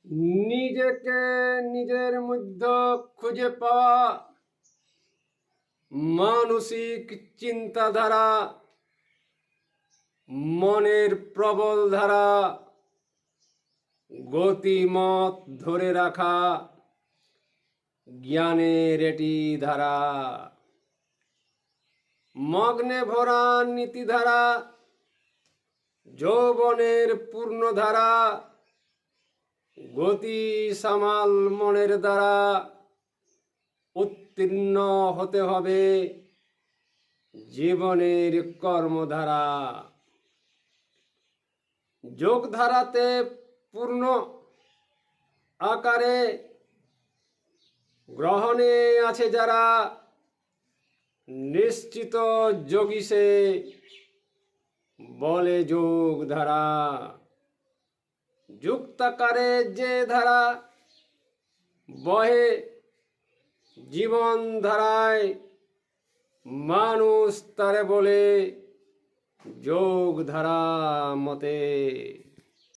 নিজেকে নিজের মধ্যে খুঁজে পাওয়া মানসিক চিন্তাধারা, মনের প্রবল ধারা, গতিমত ধরে রাখা জ্ঞানের এটি ধারা। মগ্নে ভরা নীতিধারা, যৌবনের পূর্ণধারা, গতি সামাল মনের দ্বারা উত্তীর্ণ হতে হবে জীবনের কর্মধারা। যোগধারাতে পূর্ণ আকারে গ্রহণে আছে যারা, নিশ্চিত যোগী সে বলে যোগধারা। যুক্তাকারে যে ধারা বহে জীবন ধারায়, মানুষ তারে বলে যোগধারা মতে।